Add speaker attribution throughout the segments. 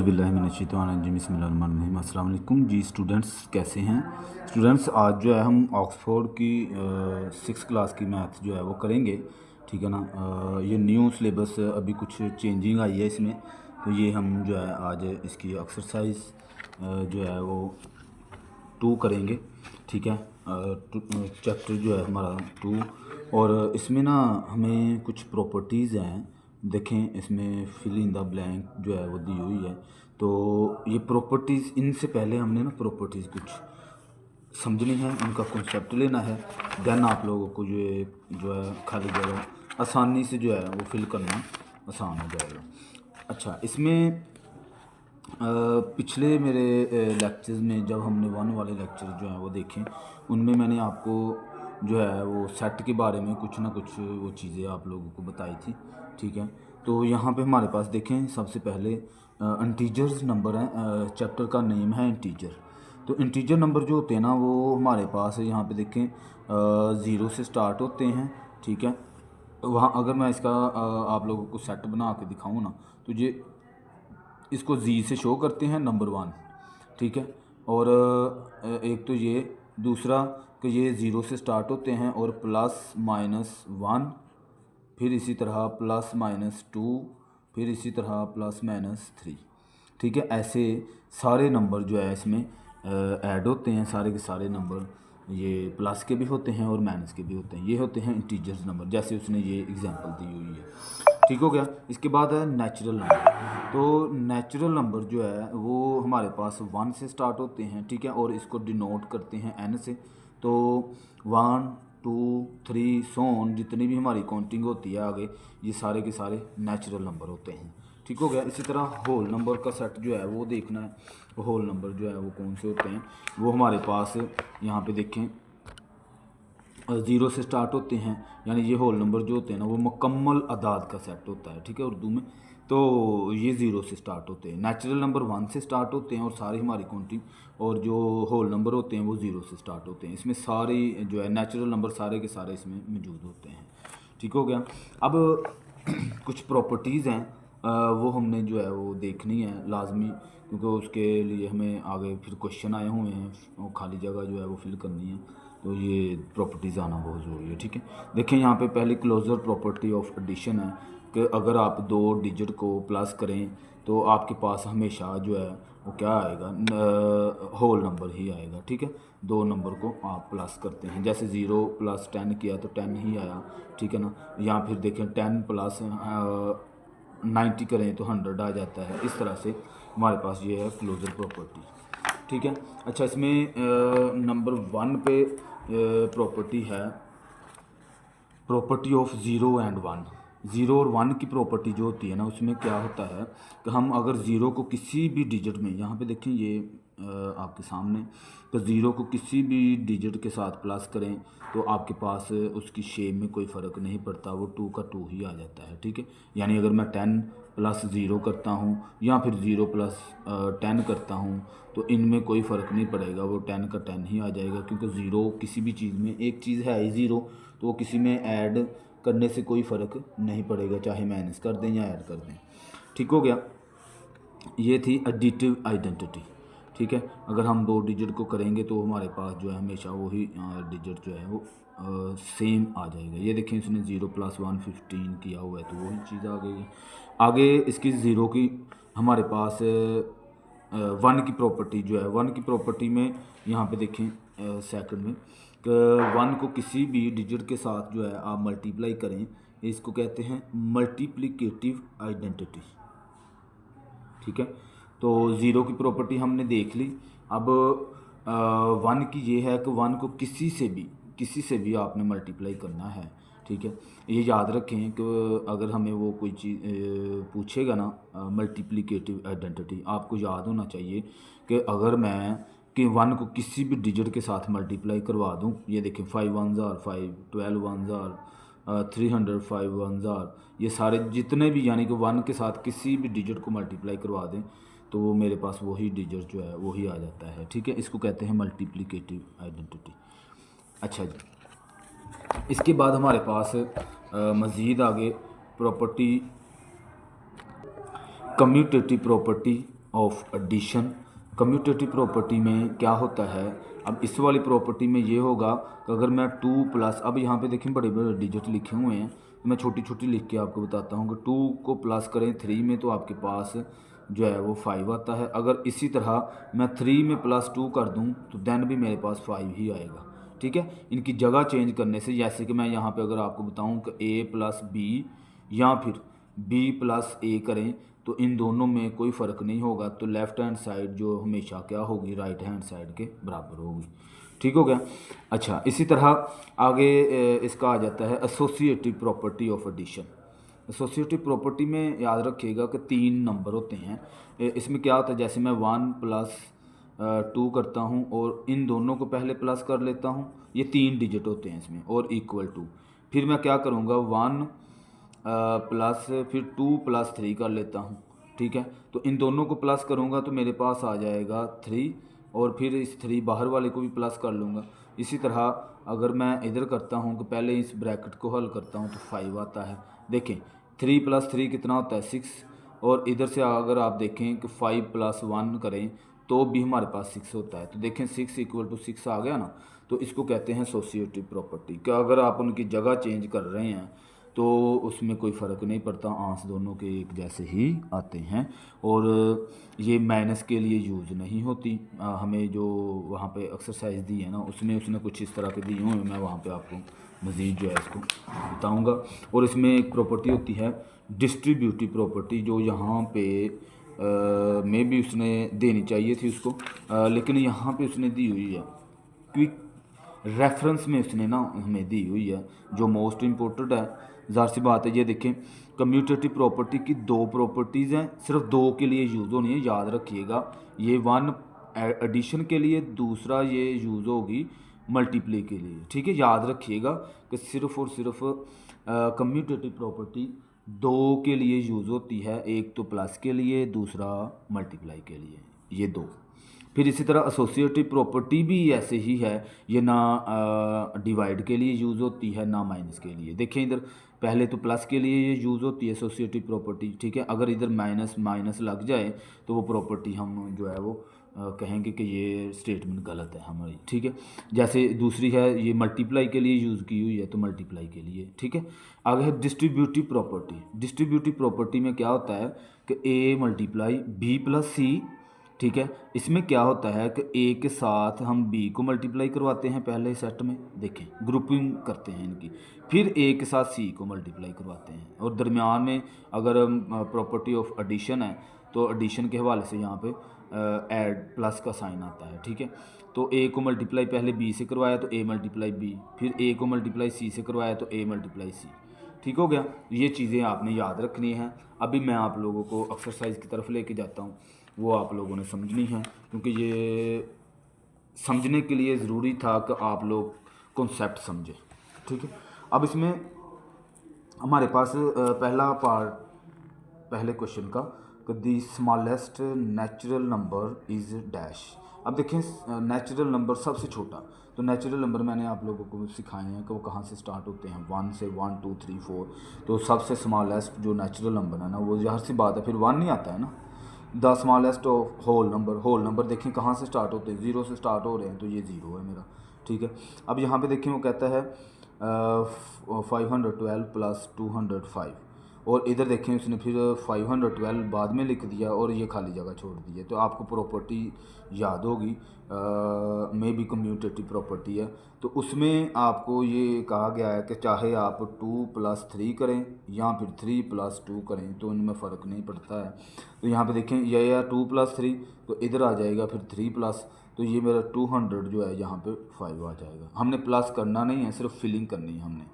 Speaker 1: औज़ुबिल्लाहिमिनश्शैतानिर्रजीम बिस्मिल्लाहिर्रहमानिर्रहीम। अस्सलाम वालेकुम जी स्टूडेंट्स, कैसे हैं स्टूडेंट्स। आज जो है हम ऑक्सफोर्ड की 6 क्लास की मैथ जो है वो करेंगे, ठीक है ना। ये न्यू सिलेबस अभी कुछ चेंजिंग आई है इसमें, तो ये हम जो है आज इसकी एक्सरसाइज जो है वो 2 करेंगे, ठीक है। चैप्टर जो है हमारा 2, और इसमें ना हमें कुछ प्रॉपर्टीज़ हैं, देखें इसमें फिल इन द ब्लैंक जो है वो दी हुई है। तो ये प्रॉपर्टीज़, इनसे पहले हमने ना प्रॉपर्टीज़ कुछ समझनी है, उनका कॉन्सेप्ट लेना है, देन आप लोगों को जो है खाली जगह आसानी से जो है वो फिल करना आसान हो जाएगा। अच्छा, इसमें पिछले मेरे लेक्चर्स में जब हमने 1 वाले लेक्चर जो हैं वो देखें, उनमें मैंने आपको जो है वो सेट के बारे में कुछ ना कुछ वो चीज़ें आप लोगों को बताई थी, ठीक है। तो यहाँ पे हमारे पास देखें, सबसे पहले इंटीजर्स नंबर हैं, चैप्टर का नेम है इंटीजर। तो इंटीजर नंबर जो होते हैं ना वो हमारे पास यहाँ पे देखें 0 से स्टार्ट होते हैं, ठीक है। वहाँ अगर मैं इसका आप लोगों को सेट बना के दिखाऊँ ना, तो ये इसको जी से शो करते हैं नंबर 1, ठीक है। और एक तो ये, दूसरा कि ये 0 से स्टार्ट होते हैं और प्लस माइनस 1, फिर इसी तरह प्लस माइनस 2, फिर इसी तरह प्लस माइनस 3, ठीक है। ऐसे सारे नंबर जो है इसमें ऐड होते हैं, सारे के सारे नंबर ये प्लस के भी होते हैं और माइनस के भी होते हैं। ये होते हैं इंटीजर्स नंबर, जैसे उसने ये एग्जांपल दी हुई है, ठीक हो गया। इसके बाद है नेचुरल नंबर। तो नेचुरल नंबर जो है वो हमारे पास 1 से स्टार्ट होते हैं, ठीक है, और इसको डिनोट करते हैं n से। तो 1 2 3 सोन जितनी भी हमारी काउंटिंग होती है आगे, ये सारे के सारे नेचुरल नंबर होते हैं, ठीक हो गया। इसी तरह होल नंबर का सेट जो है वो देखना है, होल नंबर जो है वो कौन से होते हैं। वो हमारे पास यहाँ पे देखें 0 से स्टार्ट होते हैं, यानी ये होल नंबर जो होते हैं ना वो मुकम्मल अदाद का सेट होता है, ठीक है, उर्दू में। तो ये 0 से स्टार्ट होते हैं। नेचुरल नंबर 1 से स्टार्ट होते हैं और सारी हमारी काउंटिंग, और जो होल नंबर होते हैं वो 0 से स्टार्ट होते हैं। इसमें सारी जो है नेचुरल नंबर सारे के सारे इसमें मौजूद होते हैं, ठीक हो गया। अब कुछ प्रॉपर्टीज़ हैं, वो हमने जो है वो देखनी है लाजमी, क्योंकि उसके लिए हमें आगे फिर क्वेश्चन आए हुए हैं, वो खाली जगह जो है वो फिल करनी है, तो ये प्रॉपर्टीज़ आना बहुत ज़रूरी है, ठीक है। देखें यहाँ पे पहले क्लोजर प्रॉपर्टी ऑफ एडिशन है कि अगर आप 2 डिजिट को प्लस करें तो आपके पास हमेशा जो है वो क्या आएगा, होल नंबर ही आएगा, ठीक है। 2 नंबर को आप प्लस करते हैं, जैसे 0 + 10 किया तो 10 ही आया, ठीक है ना। या फिर देखें 10 + 90 करें तो 100 आ जाता है। इस तरह से हमारे पास ये है क्लोजर प्रॉपर्टी, ठीक है। अच्छा, इसमें नंबर 1 पे प्रॉपर्टी है प्रॉपर्टी ऑफ 0 एंड 1। 0 और 1 की प्रॉपर्टी जो होती है ना, उसमें क्या होता है कि हम अगर 0 को किसी भी डिजिट में, यहाँ पे देखें ये आपके सामने, तो 0 को किसी भी डिजिट के साथ प्लस करें तो आपके पास उसकी शेप में कोई फ़र्क नहीं पड़ता, वो 2 का 2 ही आ जाता है, ठीक है। यानी अगर मैं 10 + 0 करता हूँ या फिर 0 + 10 करता हूँ, तो इनमें कोई फ़र्क नहीं पड़ेगा, वो 10 का 10 ही आ जाएगा, क्योंकि 0 किसी भी चीज़ में, एक चीज़ है ही 0, तो वो किसी में ऐड करने से कोई फ़र्क नहीं पड़ेगा, चाहे माइनस कर दें या ऐड कर दें, ठीक हो गया। ये थी एडिटिव आइडेंटिटी, ठीक है। अगर हम 2 डिजिट को करेंगे तो हमारे पास जो है हमेशा वही डिजिट जो है वो सेम आ जाएगा। ये देखें, इसने 0 + 1 15 किया हुआ है, तो वही चीज़ आ गई है। आगे इसकी 0 की हमारे पास 1 की प्रॉपर्टी जो है, 1 की प्रॉपर्टी में यहाँ पे देखें सेकंड में, 1 को किसी भी डिजिट के साथ जो है आप मल्टीप्लाई करें, इसको कहते हैं मल्टीप्लिकेटिव आइडेंटिटी, ठीक है। तो 0 की प्रॉपर्टी हमने देख ली। अब 1 की ये है कि 1 को किसी से भी आपने मल्टीप्लाई करना है, ठीक है। ये याद रखें कि अगर हमें वो कोई चीज़ पूछेगा ना, मल्टीप्लिकेटिव आइडेंटिटी, आपको याद होना चाहिए कि अगर मैं कि 1 को किसी भी डिजिट के साथ मल्टीप्लाई करवा दूं, ये देखें 5 1 are 5, 12 1 are 300, 5 1 are, ये सारे जितने भी, यानी कि 1 के साथ किसी भी डिजिट को मल्टीप्लाई करवा दें तो वो मेरे पास वही डिजिट जो है वही आ जाता है, ठीक है। इसको कहते हैं मल्टीप्लिकेटिव आइडेंटिटी। अच्छा जी, इसके बाद हमारे पास मज़ीद आगे property commutative property of addition. Commutative property में क्या होता है, अब इस वाली प्रॉपर्टी में ये होगा कि अगर मैं 2 प्लस, अब यहाँ पे देखें बड़े बड़े डिजिट लिखे हुए हैं, तो मैं छोटी छोटी लिख के आपको बताता हूँ कि 2 को प्लस करें 3 में तो आपके पास जो है वो 5 आता है। अगर इसी तरह मैं 3 में +2 कर दूँ तो देन भी मेरे पास 5 ही आएगा। ठीक है, इनकी जगह चेंज करने से, जैसे कि मैं यहाँ पे अगर आपको बताऊँ कि A+B या फिर B+A करें तो इन दोनों में कोई फ़र्क नहीं होगा, तो लेफ़्ट हैंड साइड जो हमेशा क्या होगी, राइट हैंड साइड के बराबर होगी। ठीक हो गया। अच्छा, इसी तरह आगे इसका आ जाता है associative property of addition. Associative property में याद रखिएगा कि 3 नंबर होते हैं। इसमें क्या होता है, जैसे मैं 1+2 करता हूँ और इन दोनों को पहले प्लस कर लेता हूँ, ये 3 डिजिट होते हैं इसमें, और इक्वल टू, फिर मैं क्या करूँगा 1 प्लस फिर 2+3 कर लेता हूँ। ठीक है, तो इन दोनों को प्लस करूँगा तो मेरे पास आ जाएगा 3, और फिर इस 3 बाहर वाले को भी प्लस कर लूँगा। इसी तरह अगर मैं इधर करता हूँ कि पहले इस ब्रैकेट को हल करता हूँ तो 5 आता है। देखें 3+3 कितना होता है 6, और इधर से अगर आप देखें कि 5+1 करें तो भी हमारे पास 6 होता है। तो देखें 6 = 6 आ गया ना, तो इसको कहते हैं एसोसिएटिव प्रॉपर्टी। कि अगर आप उनकी जगह चेंज कर रहे हैं तो उसमें कोई फ़र्क नहीं पड़ता, आंस दोनों के एक जैसे ही आते हैं। और ये माइनस के लिए यूज़ नहीं होती। हमें जो वहाँ पे एक्सरसाइज दी है ना, उसमें उसने कुछ इस तरह के दिए हुए, मैं वहाँ पे आपको मज़ीद जो है इसको बताऊँगा। और इसमें एक प्रॉपर्टी होती है डिस्ट्रीब्यूटिव प्रॉपर्टी, जो यहाँ पे में भी उसने देनी चाहिए थी उसको, लेकिन यहाँ पे उसने दी हुई है क्विक रेफरेंस में, उसने ना हमें दी हुई है जो मोस्ट इम्पोर्टेंट है। ज़ाहिर सी बात है, ये देखें कम्यूटेटिव प्रॉपर्टी की 2 प्रॉपर्टीज़ हैं, सिर्फ 2 के लिए यूज़ होनी है, याद रखिएगा। ये 1 एडिशन के लिए, दूसरा ये यूज़ होगी मल्टीप्लाई के लिए। ठीक है, याद रखिएगा कि सिर्फ और सिर्फ कम्यूटेटिव प्रॉपर्टी 2 के लिए यूज़ होती है, एक तो प्लस के लिए, दूसरा मल्टीप्लाई के लिए, ये 2। फिर इसी तरह एसोसिएटिव प्रॉपर्टी भी ऐसे ही है, ये ना डिवाइड के लिए यूज़ होती है ना माइनस के लिए। देखें इधर पहले तो प्लस के लिए ये यूज़ होती है एसोसिएटिव प्रॉपर्टी। ठीक है, अगर इधर माइनस माइनस लग जाए तो वो प्रॉपर्टी हम जो है वो कहेंगे कि ये स्टेटमेंट गलत है हमारी। ठीक है, जैसे दूसरी है ये मल्टीप्लाई के लिए यूज़ की हुई है, तो मल्टीप्लाई के लिए। ठीक है, आगे है डिस्ट्रीब्यूटिव प्रॉपर्टी। डिस्ट्रीब्यूटिव प्रॉपर्टी में क्या होता है कि A × B+C। ठीक है, इसमें क्या होता है कि ए के साथ हम बी को मल्टीप्लाई करवाते हैं पहले सेट में, देखें ग्रुपिंग करते हैं इनकी, फिर ए के साथ सी को मल्टीप्लाई करवाते हैं, और दरमियान में अगर प्रॉपर्टी ऑफ एडिशन है तो एडिशन के हवाले से यहाँ पे ऐड प्लस का साइन आता है। ठीक है, तो ए को मल्टीप्लाई पहले बी से करवाया तो A × B, फिर ए को मल्टीप्लाई सी से करवाया तो A × C। ठीक हो गया, ये चीज़ें आपने याद रखनी है। अभी मैं आप लोगों को एक्सरसाइज की तरफ लेके जाता हूँ, वो आप लोगों ने समझनी है, क्योंकि ये समझने के लिए ज़रूरी था कि आप लोग कॉन्सेप्ट समझें। ठीक है, अब इसमें हमारे पास पहला पार्ट, पहले क्वेश्चन का, कि the smallest natural number is dash. अब देखें नेचुरल नंबर सबसे छोटा, तो नेचुरल नंबर मैंने आप लोगों को सिखाए हैं कि वो कहाँ से स्टार्ट होते हैं, 1 से 1 2 3 4। तो सबसे स्मॉलेस्ट जो नेचुरल नंबर है ना, वो ज़ाहिर सी बात है फिर 1 नहीं आता है ना। The smallest of whole number देखें कहाँ से स्टार्ट होते हैं, 0 से स्टार्ट हो रहे हैं, तो ये 0 है मेरा। ठीक है, अब यहाँ पे देखें वो कहता है 512 + 205, और इधर देखें उसने फिर 512 बाद में लिख दिया और ये खाली जगह छोड़ दी है। तो आपको प्रॉपर्टी याद होगी, में भी कम्यूटेटिव प्रॉपर्टी है, तो उसमें आपको ये कहा गया है कि चाहे आप 2+3 करें या फिर 3+2 करें तो इनमें फ़र्क नहीं पड़ता है। तो यहाँ पे देखें या 2+3, तो इधर आ जाएगा फिर 3+, तो ये मेरा 200 जो है यहाँ पे 5 आ जाएगा। हमने प्लस करना नहीं है, सिर्फ फिलिंग करनी है हमने।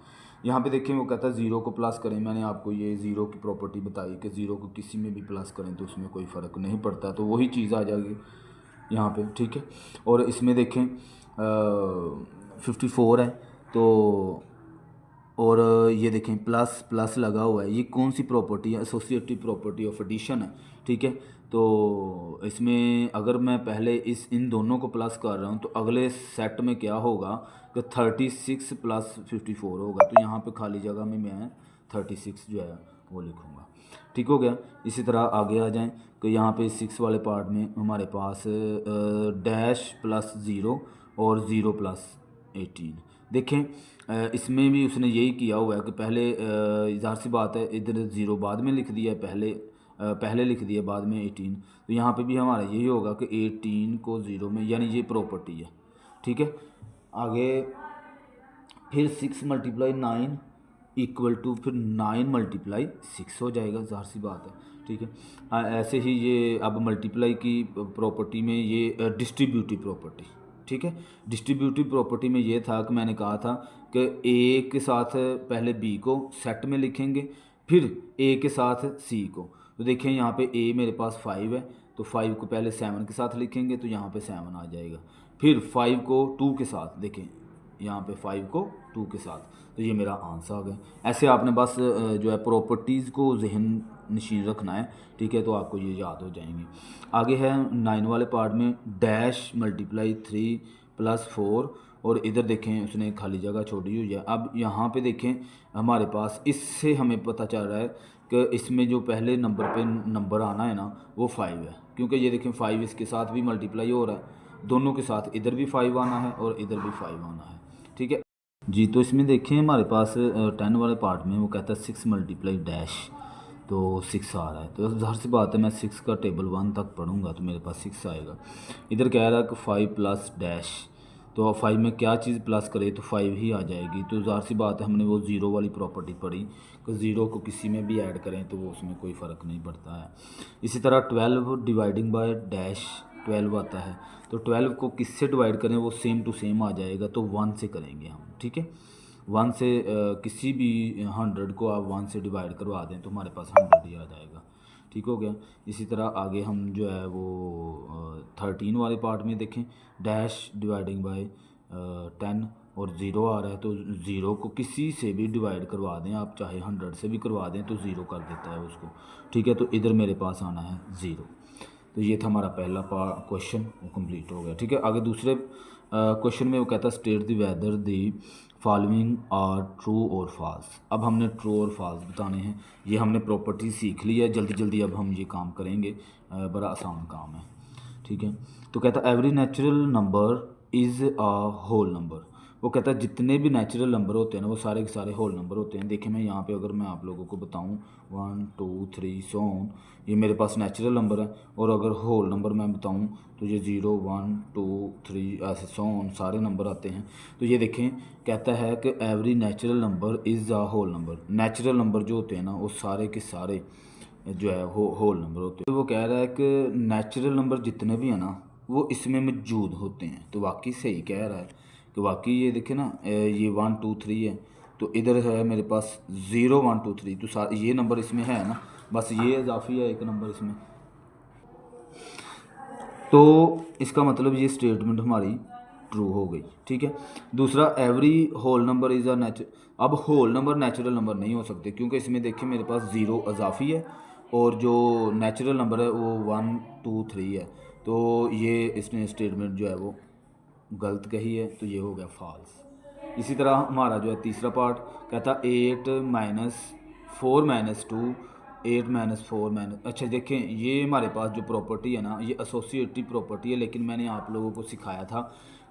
Speaker 1: यहाँ पे देखें वो कहता है 0 को प्लस करें, मैंने आपको ये 0 की प्रॉपर्टी बताई कि 0 को किसी में भी प्लस करें तो उसमें कोई फ़र्क नहीं पड़ता, तो वही चीज़ आ जाएगी यहाँ पे। ठीक है, और इसमें देखें 54 है, तो और ये देखें प्लस प्लस लगा हुआ है, ये कौन सी प्रॉपर्टी है, एसोसिएटिव प्रॉपर्टी ऑफ एडिशन है। ठीक है, तो इसमें अगर मैं पहले इन दोनों को प्लस कर रहा हूँ तो अगले सेट में क्या होगा कि 36 + 54 होगा, तो यहाँ पे खाली जगह में मैं 36 जो है वो लिखूँगा। ठीक हो गया, इसी तरह आगे आ जाएं तो यहाँ पे 6 वाले पार्ट में हमारे पास डैश प्लस 0 और 0 प्लस 18। देखें इसमें भी उसने यही किया हुआ है कि पहले ज़ाहिर सी बात है इधर 0 बाद में लिख दिया है, पहले लिख दिया बाद में 18। तो यहाँ पे भी हमारा यही होगा कि 18 को 0 में, यानी ये प्रॉपर्टी है। ठीक है, आगे फिर 6 मल्टीप्लाई 9 इक्वल टू फिर 9 मल्टीप्लाई 6 हो जाएगा, ज़ाहिर सी बात है। ठीक है, ऐसे ही ये अब मल्टीप्लाई की प्रॉपर्टी में ये डिस्ट्रीब्यूटिव प्रॉपर्टी, ठीक है, डिस्ट्रीब्यूटिव प्रॉपर्टी में ये था कि मैंने कहा था कि ए के साथ पहले बी को सेट में लिखेंगे, फिर ए के साथ सी को। तो देखें यहाँ पे ए मेरे पास 5 है, तो 5 को पहले 7 के साथ लिखेंगे, तो यहाँ पे 7 आ जाएगा। फिर 5 को 2 के साथ, देखें यहाँ पे 5 को 2 के साथ, तो ये मेरा आंसर आ गया। ऐसे आपने बस जो है प्रॉपर्टीज़ को जहन नशीन रखना है, ठीक है, तो आपको ये याद हो जाएंगे। आगे है 9 वाले पार्ट में डैश मल्टीप्लाई 3 प्लस 4, और इधर देखें उसने खाली जगह छोड़ी हुई है। अब यहाँ पे देखें हमारे पास, इससे हमें पता चल रहा है कि इसमें जो पहले नंबर पे नंबर आना है ना वो 5 है, क्योंकि ये देखें 5 इसके साथ भी मल्टीप्लाई हो रहा है, दोनों के साथ इधर भी 5 आना है और इधर भी 5 आना है। ठीक है जी, तो इसमें देखें हमारे पास 10 वाले पार्ट में वो कहता है 6 मल्टीप्लाई डैश, तो 6 आ रहा है। तो ज़ाहिर सी बात है मैं 6 का टेबल 1 तक पढ़ूंगा तो मेरे पास 6 आएगा। इधर कह रहा है कि 5 प्लस डैश, तो 5 में क्या चीज़ प्लस करे तो 5 ही आ जाएगी। तो ज़ाहिर सी बात है हमने वो 0 वाली प्रॉपर्टी पढ़ी कि 0 को किसी में भी ऐड करें तो वो उसमें कोई फ़र्क नहीं पड़ता है। इसी तरह 12 डिवाइडिंग बाय डैश 12 आता है, तो 12 को किससे डिवाइड करें वो सेम टू सेम आ जाएगा, तो 1 से करेंगे हम। ठीक है, 1 से किसी भी 100 को आप 1 से डिवाइड करवा दें तो हमारे पास 100 ही आ जाएगा। ठीक हो गया। इसी तरह आगे हम जो है वो 13 वाले पार्ट में देखें डैश डिवाइडिंग बाय 10 और 0 आ रहा है, तो 0 को किसी से भी डिवाइड करवा दें आप, चाहे 100 से भी करवा दें तो 0 कर देता है उसको। ठीक है, तो इधर मेरे पास आना है 0। तो ये था हमारा पहला क्वेश्चन, वो कंप्लीट हो गया। ठीक है, आगे दूसरे क्वेश्चन में वो कहता है state the whether the following are true और फॉल्स। अब हमने ट्रू और फॉल्स बताने हैं। ये हमने प्रॉपर्टी सीख ली है, जल्दी जल्दी अब हम ये काम करेंगे, बड़ा आसान काम है। ठीक है, तो कहता है every natural number is a whole number. वो कहता है जितने भी नेचुरल नंबर होते हैं ना वो सारे के सारे होल नंबर होते हैं। देखिए मैं यहाँ पे अगर मैं आप लोगों को बताऊँ 1 2 3 सो ऑन, ये मेरे पास नेचुरल नंबर है, और अगर होल नंबर मैं बताऊँ तो ये 0 1 2 3 ऐसे सो ऑन सारे नंबर आते हैं। तो ये देखें कहता है कि every natural number is a whole number. Natural number जो होते हैं ना वो सारे के सारे जो है होल नंबर होते हैं। तो वो कह रहा है कि नेचुरल नंबर जितने भी हैं ना वो इसमें मौजूद होते हैं। तो वाकई सही कह रहा है कि वाकई ये देखें ना, ये 1 2 3 है, तो इधर है मेरे पास 0 1 2 3, तो ये नंबर इसमें है ना, बस ये इजाफी है एक नंबर इसमें। तो इसका मतलब ये स्टेटमेंट हमारी ट्रू हो गई। ठीक है, दूसरा every whole number is a अब होल नंबर नेचुरल नंबर नहीं हो सकते, क्योंकि इसमें देखिए मेरे पास 0 इजाफी है और जो नेचुरल नंबर है वो 1 2 3 है। तो ये इसने स्टेटमेंट जो है वो गलत कही है, तो ये हो गया फॉल्स। इसी तरह हमारा जो है तीसरा पार्ट कहता 8 माइनस 4 माइनस 2 8 माइनस 4 माइनस, अच्छा देखें ये हमारे पास जो प्रॉपर्टी है ना ये एसोसिएटिव प्रॉपर्टी है, लेकिन मैंने आप लोगों को सिखाया था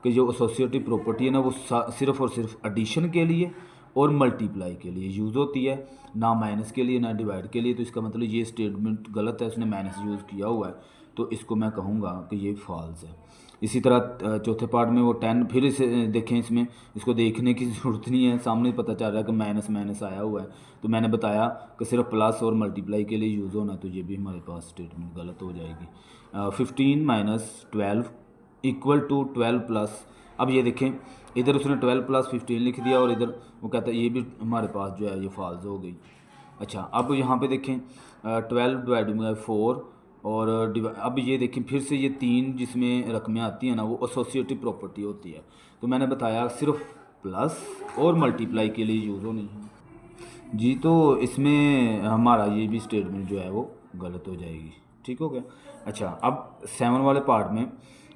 Speaker 1: कि जो एसोसिएटिव प्रॉपर्टी है ना वो सिर्फ़ और सिर्फ एडिशन के लिए और मल्टीप्लाई के लिए यूज़ होती है, ना माइनस के लिए ना डिवाइड के लिए। तो इसका मतलब ये स्टेटमेंट गलत है, उसने माइनस यूज़ किया हुआ है, तो इसको मैं कहूँगा कि ये फॉल्स है। इसी तरह चौथे पार्ट में वो 10, फिर इसे देखें, इसमें इसको देखने की ज़रूरत नहीं है, सामने पता चल रहा है कि माइनस माइनस आया हुआ है। तो मैंने बताया कि सिर्फ प्लस और मल्टीप्लाई के लिए यूज़ होना है, तो ये भी हमारे पास स्टेटमेंट गलत हो जाएगी। 15 माइनस 12 इक्वल टू 12 प्लस, अब ये देखें इधर उसने 12 प्लस 15 लिख दिया और इधर वो कहता है ये भी हमारे पास जो है ये फॉल्स हो गई। अच्छा अब यहाँ पे देखें 12 डिवाइडेड बाई 4 और अब ये देखें फिर से ये 3 जिसमें रकमें आती हैं ना वो एसोसिएटिव प्रॉपर्टी होती है। तो मैंने बताया सिर्फ प्लस और मल्टीप्लाई के लिए यूज़ होनी है जी, तो इसमें हमारा ये भी स्टेटमेंट जो है वो गलत हो जाएगी। ठीक हो गया। अच्छा अब 7 वाले पार्ट में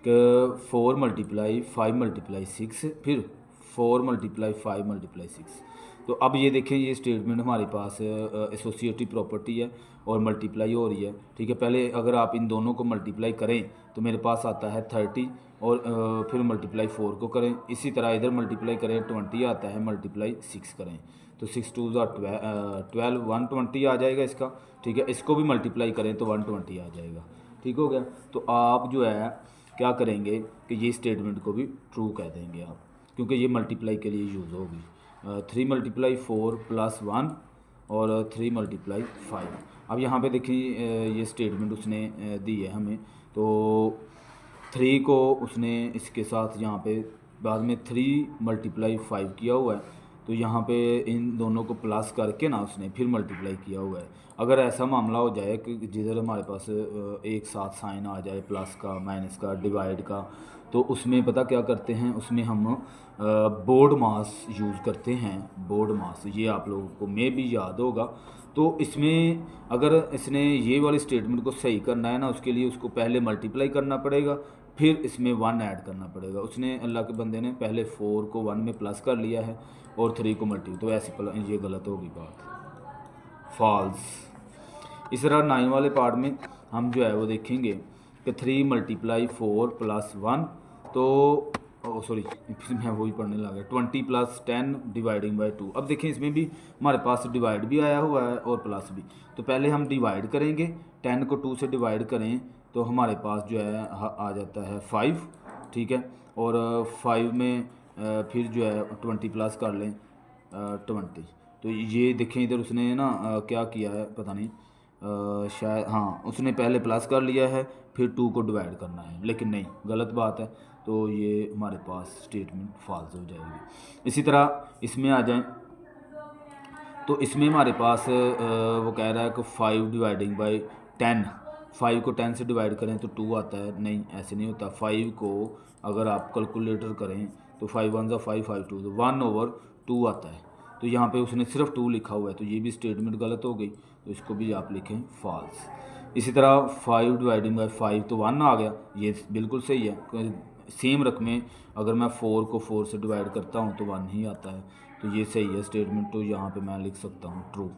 Speaker 1: 4 मल्टीप्लाई 5 मल्टीप्लाई 6, फिर 4 मल्टीप्लाई 5 मल्टीप्लाई 6, तो अब ये देखें, ये स्टेटमेंट हमारे पास एसोसिएटिव प्रॉपर्टी है और मल्टीप्लाई हो रही है, ठीक है। पहले अगर आप इन दोनों को मल्टीप्लाई करें तो मेरे पास आता है 30 और फिर मल्टीप्लाई 4 को करें, इसी तरह इधर मल्टीप्लाई करें 20 आता है, मल्टीप्लाई 6 करें तो 6 2 12 120 आ जाएगा इसका, ठीक है। इसको भी मल्टीप्लाई करें तो 120 आ जाएगा, ठीक हो गया। तो आप जो है क्या करेंगे कि ये स्टेटमेंट को भी ट्रू कह देंगे आप, क्योंकि ये मल्टीप्लाई के लिए यूज़ होगी। 3 × 4 + 1 और 3 × 5। अब यहाँ पे देखिए ये स्टेटमेंट उसने दी है हमें, तो 3 को उसने इसके साथ यहाँ पे बाद में 3 × 5 किया हुआ है, तो यहाँ पे इन दोनों को प्लस करके ना उसने फिर मल्टीप्लाई किया हुआ है। अगर ऐसा मामला हो जाए कि जिधर हमारे पास एक साथ साइन आ जाए प्लस का, माइनस का, डिवाइड का, तो उसमें पता क्या करते हैं, उसमें हम बोर्ड मास यूज़ करते हैं। बोर्ड मास ये आप लोगों को में भी याद होगा। तो इसमें अगर इसने ये वाली स्टेटमेंट को सही करना है ना, उसके लिए उसको पहले मल्टीप्लाई करना पड़ेगा, फिर इसमें 1 ऐड करना पड़ेगा। उसने अल्लाह के बंदे ने पहले 4 को 1 में प्लस कर लिया है और 3 को मल्टीप्लाई, तो ऐसे ये गलत होगी बात, फॉल्स। इस तरह 9 वाले पार्ट में हम जो है वो देखेंगे कि 3 × 4 + 1, तो सॉरी फिर मैं वही पढ़ने लगा, 20 + 10 ÷ 2। अब देखें इसमें भी हमारे पास डिवाइड भी आया हुआ है और प्लस भी। तो पहले हम डिवाइड करेंगे, 10 को 2 से डिवाइड करें तो हमारे पास जो है आ जाता है 5, ठीक है। और 5 में फिर जो है 20 प्लस कर लें 20। तो ये देखें इधर उसने ना क्या किया है पता नहीं, शायद हाँ उसने पहले प्लस कर लिया है फिर 2 को डिवाइड करना है, लेकिन नहीं, गलत बात है। तो ये हमारे पास स्टेटमेंट फॉल्स हो जाएगी। इसी तरह इसमें आ जाएं तो इसमें हमारे पास वो कह रहा है कि 5 ÷ 10, 5 को 10 से डिवाइड करें तो 2 आता है। नहीं, ऐसे नहीं होता। 5 को अगर आप कैलकुलेटर करें तो 5 1 = 5 5 2 तो 1/2 आता है। तो यहाँ पे उसने सिर्फ 2 लिखा हुआ है, तो ये भी स्टेटमेंट गलत हो गई, तो इसको भी आप लिखें फॉल्स। इसी तरह 5 ÷ 5 तो 1 आ गया, ये बिल्कुल सही है। सेम रकमें अगर मैं 4 को 4 से डिवाइड करता हूँ तो 1 ही आता है, तो ये सही है स्टेटमेंट। तो यहाँ पे मैं लिख सकता हूँ ट्रू।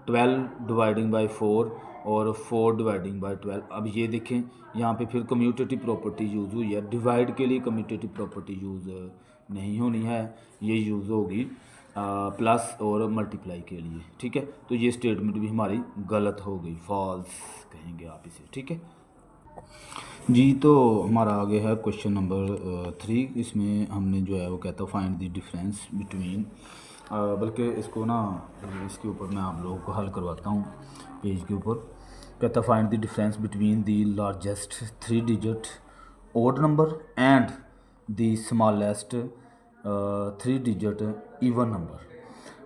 Speaker 1: 12 ÷ 4 और 4 ÷ 12। अब ये देखें यहाँ पे फिर कम्यूटेटिव प्रॉपर्टी यूज़ हुई है। डिवाइड के लिए कम्यूटेटिव प्रॉपर्टी यूज़ नहीं होनी है, ये यूज़ होगी प्लस और मल्टीप्लाई के लिए, ठीक है। तो ये स्टेटमेंट भी हमारी गलत हो गई, फॉल्स कहेंगे आप इसे, ठीक है जी। तो हमारा आगे है क्वेश्चन नंबर 3। इसमें हमने जो है वो कहता है फाइंड द डिफरेंस बिटवीन, बल्कि इसको ना इसके ऊपर मैं आप लोगों को हल करवाता हूँ पेज के ऊपर। कहता find the difference between the largest 3 digit odd number and the smallest 3 digit even number,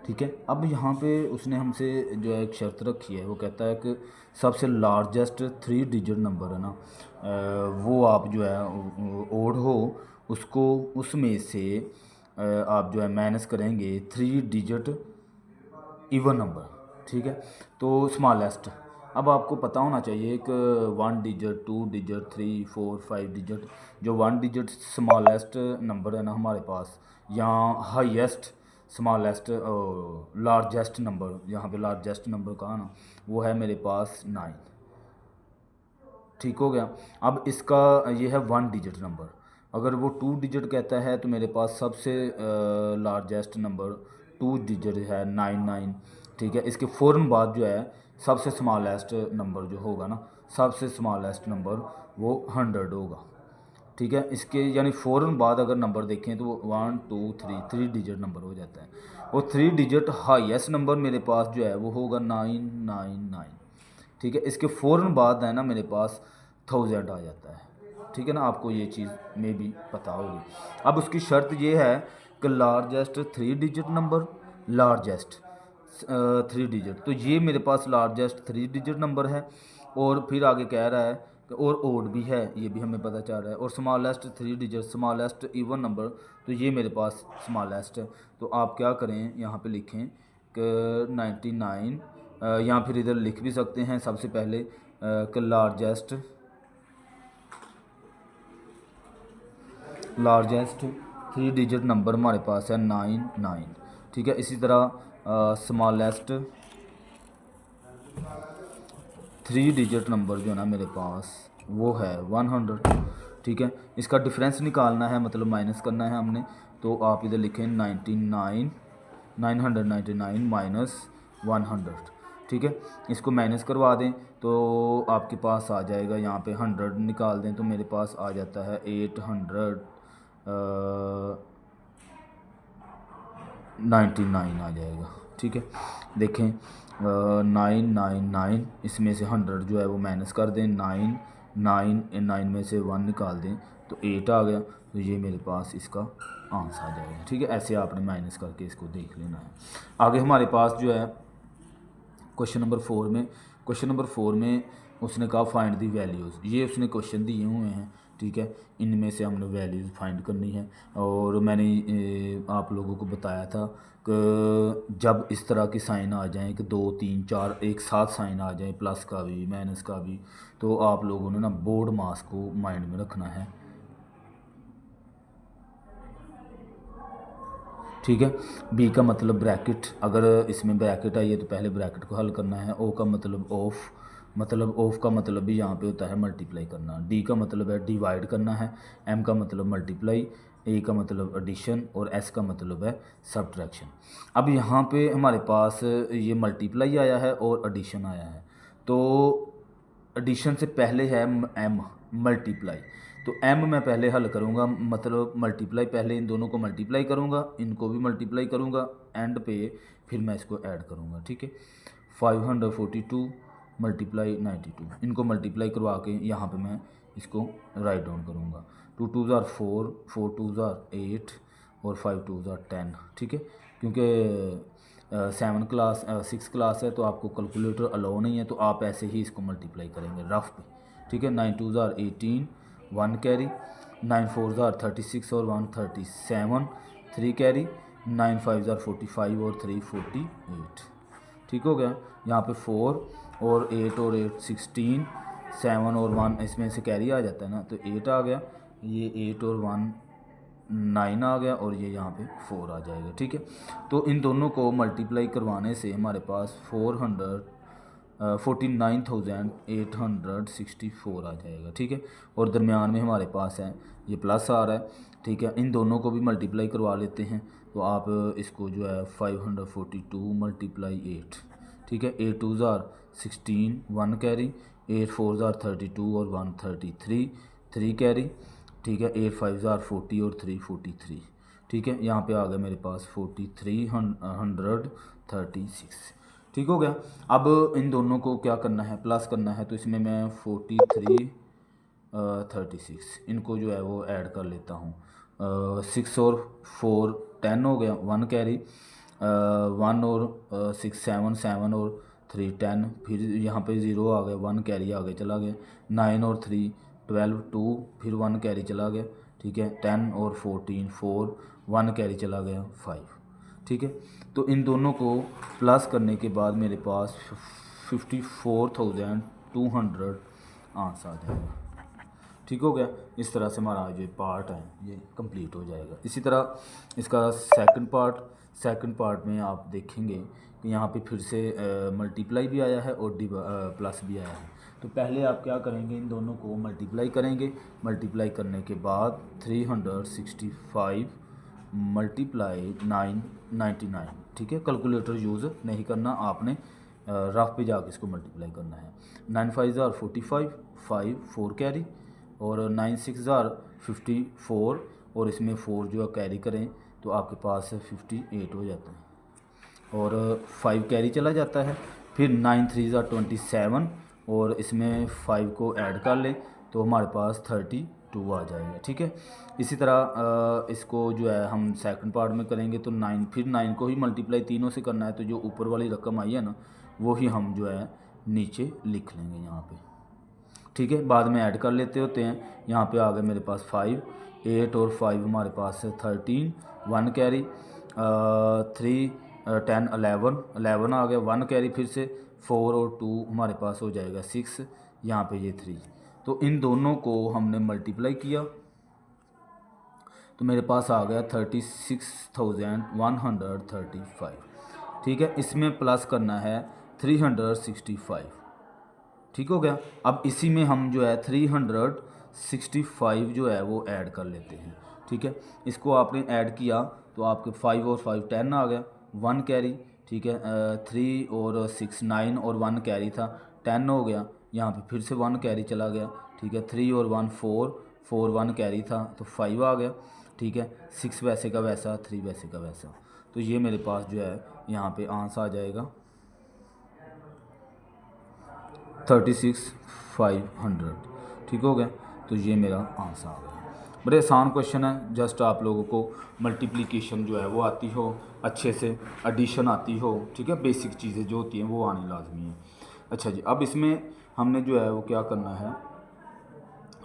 Speaker 1: ठीक है। अब यहाँ पे उसने हमसे जो है एक शर्त रखी है, वो कहता है कि सबसे लार्जेस्ट 3 डिजिट नंबर है ना, वो आप जो है ओड हो उसको उसमें से आप जो है माइनस करेंगे 3 डिजिट इवन नंबर, ठीक है। तो स्मॉलेस्ट, अब आपको पता होना चाहिए कि 1 डिजिट 2 डिजिट 3 4 5 डिजिट, जो 1 डिजिट स्मॉलेस्ट नंबर है ना हमारे पास, यहाँ हाईएस्ट स्मॉलेस्ट लार्जेस्ट नंबर, यहाँ पे लार्जेस्ट नंबर कहा ना, वो है मेरे पास 9, ठीक हो गया। अब इसका ये है 1 डिजिट नंबर। अगर वो 2 डिजिट कहता है तो मेरे पास सबसे लार्जेस्ट नंबर 2 डिजिट है 99, ठीक है। इसके फ़ौरन बाद जो है सबसे स्मॉलेस्ट नंबर जो होगा ना, सबसे स्मॉलेस्ट नंबर वो 100 होगा, ठीक है। इसके यानी फ़ौरन बाद अगर नंबर देखें तो वो 1 2 3 डिजिट नंबर हो जाता है। और 3 डिजिट हाईएस्ट नंबर मेरे पास जो है वो होगा 999, ठीक है। इसके फ़ौरन बाद है ना मेरे पास 1000 आ जाता है, ठीक है ना। आपको ये चीज़ में भी पता होगी। अब उसकी शर्त ये है कि largest 3 digit number, largest 3 digit, तो ये मेरे पास लार्जेस्ट 3 डिजिट नंबर है। और फिर आगे कह रहा है कि और ओड भी है, ये भी हमें पता चल रहा है। और smallest 3 digit smallest even number, तो ये मेरे पास स्मॉलेस्ट है। तो आप क्या करें, यहाँ पे लिखें कि 99, या फिर इधर लिख भी सकते हैं सबसे पहले कि लार्जेस्ट 3 डिजिट नंबर हमारे पास है 99, ठीक है। इसी तरह स्मॉलेस्ट 3 डिजिट नंबर जो है ना मेरे पास वो है 100, ठीक है। इसका डिफरेंस निकालना है, मतलब माइनस करना है हमने, तो आप इधर लिखें 999 माइनस 100, ठीक है। इसको माइनस करवा दें तो आपके पास आ जाएगा, यहाँ पे 100 निकाल दें तो मेरे पास आ जाता है 899 आ जाएगा, ठीक है। देखें 999 इसमें से 100 जो है वो माइनस कर दें, 9 में से 1 निकाल दें तो 8 आ गया, तो ये मेरे पास इसका आंसर आ जाएगा, ठीक है। ऐसे आपने माइनस करके इसको देख लेना है। आगे हमारे पास जो है क्वेश्चन नंबर 4 में उसने कहा फाइंड दी वैल्यूज़, ये उसने क्वेश्चन दिए हुए हैं, ठीक है। इनमें से हमने वैल्यूज़ फाइंड करनी है। और मैंने आप लोगों को बताया था कि जब इस तरह की साइन आ जाएं कि 2 3 4 एक साथ साइन आ जाएं, प्लस का भी माइनस का भी, तो आप लोगों ने ना बोर्ड मास को माइंड में रखना है, ठीक है। बी का मतलब ब्रैकेट, अगर इसमें ब्रैकेट आई है तो पहले ब्रैकेट को हल करना है। ओ का मतलब ऑफ, मतलब ऑफ का मतलब भी यहाँ पे होता है मल्टीप्लाई करना। डी का मतलब है डिवाइड करना है। एम का मतलब मल्टीप्लाई, ए का मतलब एडिशन और एस का मतलब है सब्ट्रैक्शन। अब यहाँ पे हमारे पास ये मल्टीप्लाई आया है और एडिशन आया है, तो एडिशन से पहले है एम मल्टीप्लाई, तो एम मैं पहले हल करूँगा, मतलब मल्टीप्लाई पहले इन दोनों को मल्टीप्लाई करूँगा, इनको भी मल्टीप्लाई करूँगा, एंड पे फिर मैं इसको ऐड करूँगा, ठीक है। 542 मल्टीप्लाई 92, इनको मल्टीप्लाई करवा के यहाँ पे मैं इसको राइट डाउन करूँगा। 2 2 ज़ार 4, 4 2 ज़ार 8 और 5 2 ज़ार 10, ठीक है। क्योंकि 6 क्लास है तो आपको कैलकुलेटर अलाउ नहीं है, तो आप ऐसे ही इसको मल्टीप्लाई करेंगे रफ पे, ठीक है। 9 2 ज़ार 18, 1 कैरी, 9 4 ज़ार 36 और 1 37, 3 कैरी, 9 5 ज़ार 45 और 3 48, ठीक हो गया। यहाँ पे 4 और 8 और 8 16, 7 और 1 इसमें से कैरी आ जाता है ना, तो 8 आ गया, ये 8 और 1 9 आ गया, और ये यहाँ पे 4 आ जाएगा, ठीक है। तो इन दोनों को मल्टीप्लाई करवाने से हमारे पास 49,864 आ जाएगा, ठीक है। और दरमियान में हमारे पास है ये प्लस आ रहा है, ठीक है। इन दोनों को भी मल्टीप्लाई करवा लेते हैं, तो आप इसको जो है 542 मल्टीप्लाई 8, ठीक है। 8 2 ज़ार 16, 1 कैरी, 8 4 ज़ार 32 और 1 33, 3 कैरी, ठीक है। 8 5 ज़ार 40 और 3 43, ठीक है। यहाँ पे आ गया मेरे पास 4336, ठीक हो गया। अब इन दोनों को क्या करना है, प्लस करना है, तो इसमें मैं 43 36 इनको जो है वो ऐड कर लेता हूँ। 6 और 4 10 हो गया, 1 कैरी, 1 और 6 7 7 और 3 10, फिर यहाँ पे 0 आ गया, 1 कैरी आगे चला गया, 9 और 3 12 2, फिर 1 कैरी चला गया, ठीक है। 10 और 14 4, 1 कैरी चला गया 5, ठीक है। तो इन दोनों को प्लस करने के बाद मेरे पास 54,200 आंसर आ जाएगा, ठीक हो गया। इस तरह से हमारा जो पार्ट है ये कंप्लीट हो जाएगा। इसी तरह इसका सेकंड पार्ट में आप देखेंगे कि यहाँ पे फिर से मल्टीप्लाई भी आया है और प्लस भी आया है। तो पहले आप क्या करेंगे, इन दोनों को मल्टीप्लाई करेंगे, मल्टीप्लाई करने के बाद 365 मल्टीप्लाई 999, ठीक है। कैलकुलेटर यूज़ नहीं करना आपने, रफ पे जाके इसको मल्टीप्लाई करना है। 9 5 ज़ार 45, 5 4 कैरी, और 9 6 ज़ार 54, और इसमें 4 जो है कैरी करें तो आपके पास 58 हो जाता है, और 5 कैरी चला जाता है। फिर 9 3 ज़ार 27, और इसमें 5 को ऐड कर लें तो हमारे पास 32 आ जाएगा, ठीक है। इसी तरह इसको जो है हम सेकंड पार्ट में करेंगे, तो 9 फिर 9 को ही मल्टीप्लाई तीनों से करना है, तो जो ऊपर वाली रकम आई है ना वो ही हम जो है नीचे लिख लेंगे यहाँ पे, ठीक है। बाद में ऐड कर लेते होते हैं। यहाँ पे आ गए मेरे पास 5 8 और 5 हमारे पास है 13, 1 कैरी, 3 10 11 आ गया, 1 कैरी, फिर से 4 और 2 हमारे पास हो जाएगा 6, यहाँ पे ये 3। तो इन दोनों को हमने मल्टीप्लाई किया, तो तो मेरे पास आ गया 36,135। ठीक है, इसमें प्लस करना है 365। ठीक हो गया। अब इसी में हम जो है 365 जो है वो ऐड कर लेते हैं। ठीक है, इसको आपने ऐड किया तो आपके 5 और 5 10 आ गया, 1 कैरी। ठीक है, 3 और 6 9 और 1 कैरी था, 10 हो गया। यहाँ पे फिर से 1 कैरी चला गया। ठीक है, 3 और 1 4, 4 1 कैरी था तो 5 आ गया। ठीक है, 6 वैसे का वैसा, 3 वैसे का वैसा। तो ये मेरे पास जो है यहाँ पे आंसर आ जाएगा 36,500। ठीक हो गया, तो ये मेरा आंसर आ गया। बड़े आसान क्वेश्चन है, जस्ट आप लोगों को मल्टीप्लिकेशन जो है वो आती हो अच्छे से, एडिशन आती हो। ठीक है, बेसिक चीज़ें जो होती हैं वो आनी लाजमी है। अच्छा जी, अब इसमें हमने जो है वो क्या करना है,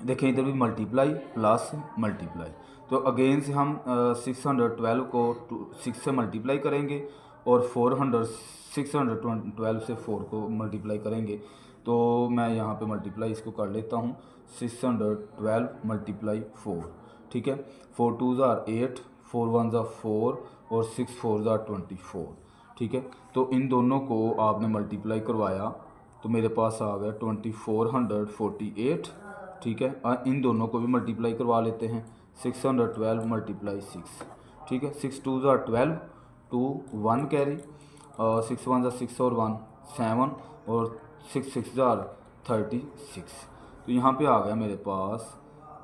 Speaker 1: देखें इधर भी मल्टीप्लाई प्लस मल्टीप्लाई। तो अगेन से हम 612 को 6 से मल्टीप्लाई करेंगे और 612 से 4 को मल्टीप्लाई करेंगे। तो मैं यहाँ पे मल्टीप्लाई इसको कर लेता हूँ, 612 मल्टीप्लाई 4। ठीक है, 4 2 ज़ार 8, 4 1 ज़ार 4 और 6 4 ज़ार 24। ठीक है, तो इन दोनों को आपने मल्टीप्लाई करवाया तो मेरे पास आ गया 2448। ठीक है, इन दोनों को भी मल्टीप्लाई करवा लेते हैं, 612 मल्टीप्लाई 6। ठीक है, 6 2 ज़ार 12, 2 1 कैरी, 6 1 ज़ार 6 और 1 7 और 6 6 ज़ार 36। तो यहाँ पे आ गया मेरे पास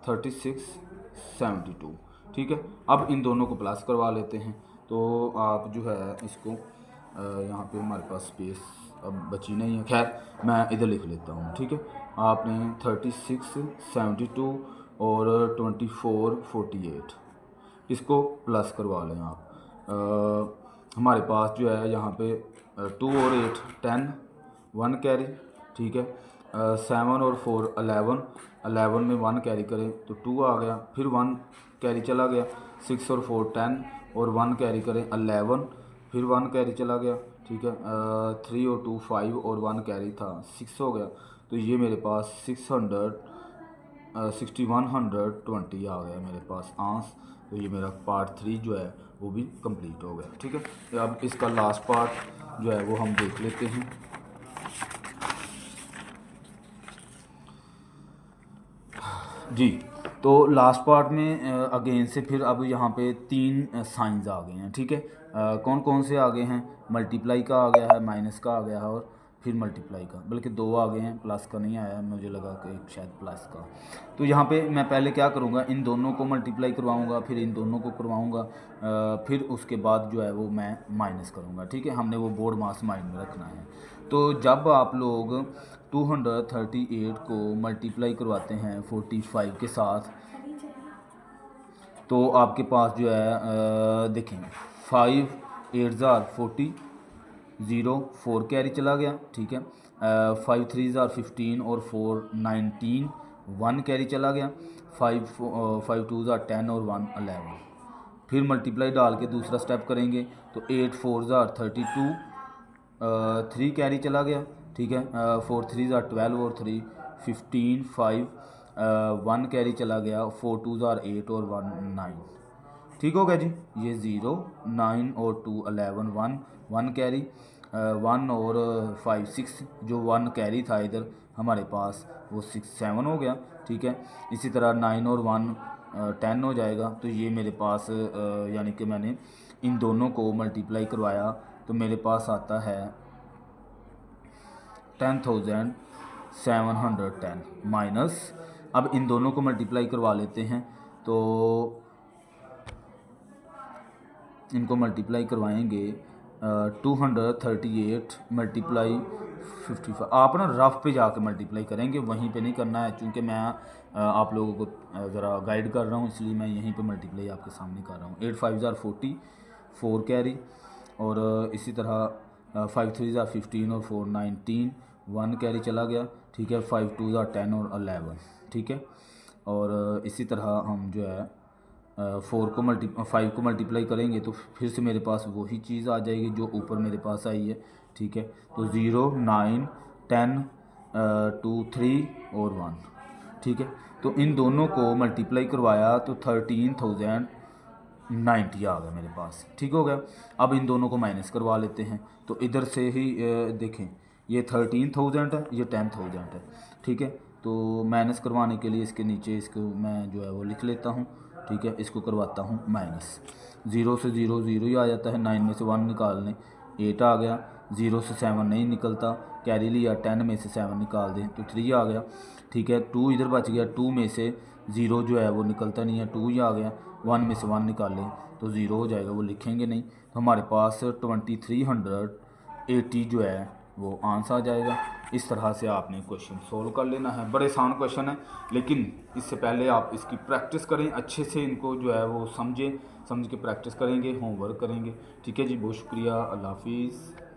Speaker 1: 3672। ठीक है, अब इन दोनों को प्लस करवा लेते हैं। तो आप जो है इसको यहाँ पे हमारे पास स्पेस अब बची नहीं है, खैर मैं इधर लिख लेता हूँ। ठीक है, आपने 3672 और 2448 इसको प्लस करवा लें आप। हमारे पास जो है यहाँ पे 2 और 8 10, 1 कैरी। ठीक है, 7 और 4 11, 11 में 1 कैरी करें तो 2 आ गया, फिर 1 कैरी चला गया, 6 और 4 10 और 1 कैरी करें 11, फिर 1 कैरी चला गया। ठीक है, 3 और 2 5 और 1 कैरी था 6 हो गया। तो ये मेरे पास 6120 आ गया मेरे पास आंसर। तो ये मेरा पार्ट 3 जो है वो भी कंप्लीट हो गया। ठीक है, तो अब इसका लास्ट पार्ट जो है वो हम देख लेते हैं। जी, तो लास्ट पार्ट में अगेन से फिर अब यहाँ पे 3 साइंस आ गए हैं। ठीक है, कौन कौन से आ गए हैं, मल्टीप्लाई का आ गया है, माइनस का आ गया है और फिर मल्टीप्लाई का, बल्कि 2 आ गए हैं, प्लस का नहीं आया, मुझे लगा कि एक शायद प्लस का। तो यहाँ पे मैं पहले क्या करूँगा, इन दोनों को मल्टीप्लाई करवाऊँगा, फिर इन दोनों को करवाऊँगा, फिर उसके बाद जो है वो मैं माइनस करूँगा। ठीक है, हमने वो बोर्ड मास माइंड में रखना है। तो जब आप लोग 238 को मल्टीप्लाई करवाते हैं 45 के साथ, तो आपके पास जो है देखें 5 8 ज़ार 40, 0 4 कैरी चला गया। ठीक है, 5 3 ज़ार 15 और 4 19, 1 कैरी चला गया, 5 2 ज़ार 10 और 1 11। फिर मल्टीप्लाई डाल के दूसरा स्टेप करेंगे तो 8 4 ज़ार 32, 3 कैरी चला गया। ठीक है, 4 3 ज़ार 12 और 3 15, 5 1 कैरी चला गया, 4 2 ज़ार 8 और 1 9। ठीक हो गया जी, ये 0 9 और 2 11, 1 कैरी, 1 और 5 6, जो 1 कैरी था इधर हमारे पास वो 6 7 हो गया। ठीक है, इसी तरह 9 और 1 10 हो जाएगा। तो ये मेरे पास यानी कि मैंने इन दोनों को मल्टीप्लाई करवाया तो मेरे पास आता है 10,710 माइनस, अब इन दोनों को मल्टीप्लाई करवा लेते हैं। तो इनको मल्टीप्लाई करवाएंगे 238 मल्टीप्लाई 55। आप ना रफ पे जाके मल्टीप्लाई करेंगे, वहीं पे नहीं करना है, चूँकि मैं आप लोगों को ज़रा गाइड कर रहा हूँ इसलिए मैं यहीं पे मल्टीप्लाई आपके सामने कर रहा हूँ। 8 5 ज़ार 40, 4 कैरी, और इसी तरह 5 3 ज़ार 15 और 4 19, 1 कैरी चला गया। ठीक है, 5 2 ज़ार 10 और 11। ठीक है, और इसी तरह हम जो है 5 को मल्टीप्लाई करेंगे तो फिर से मेरे पास वही चीज़ आ जाएगी जो ऊपर मेरे पास आई है। ठीक है, तो 0 9 10 2 3 और 1। ठीक है, तो इन दोनों को मल्टीप्लाई करवाया तो 13,000 90 आ गया मेरे पास। ठीक हो गया। अब इन दोनों को माइनस करवा लेते हैं। तो इधर से ही देखें, ये 13,000 है, ये 10,000 है। ठीक है, तो माइनस करवाने के लिए इसके नीचे इसको मैं जो है वो लिख लेता हूँ। ठीक है, इसको करवाता हूँ माइनस। 0 से 0 0 ही आ जाता है, 9 में से 1 निकाल लें 8 आ गया। 0 से 7 नहीं निकलता, कैरी लिया, 10 में से 7 निकाल दें तो 3 आ गया। ठीक है, 2 इधर बच गया, 2 में से 0 जो है वो निकलता नहीं है, 2 ही आ गया। 1 में से 1 निकालें तो 0 हो जाएगा, वो लिखेंगे नहीं। तो हमारे पास 2380 जो है वो आंसर आ जाएगा। इस तरह से आपने क्वेश्चन सोल्व कर लेना है। बड़े आसान क्वेश्चन है, लेकिन इससे पहले आप इसकी प्रैक्टिस करें अच्छे से, इनको जो है वो समझ के प्रैक्टिस करेंगे, होमवर्क करेंगे। ठीक है जी, बहुत शुक्रिया, अल्लाह हाफिज़।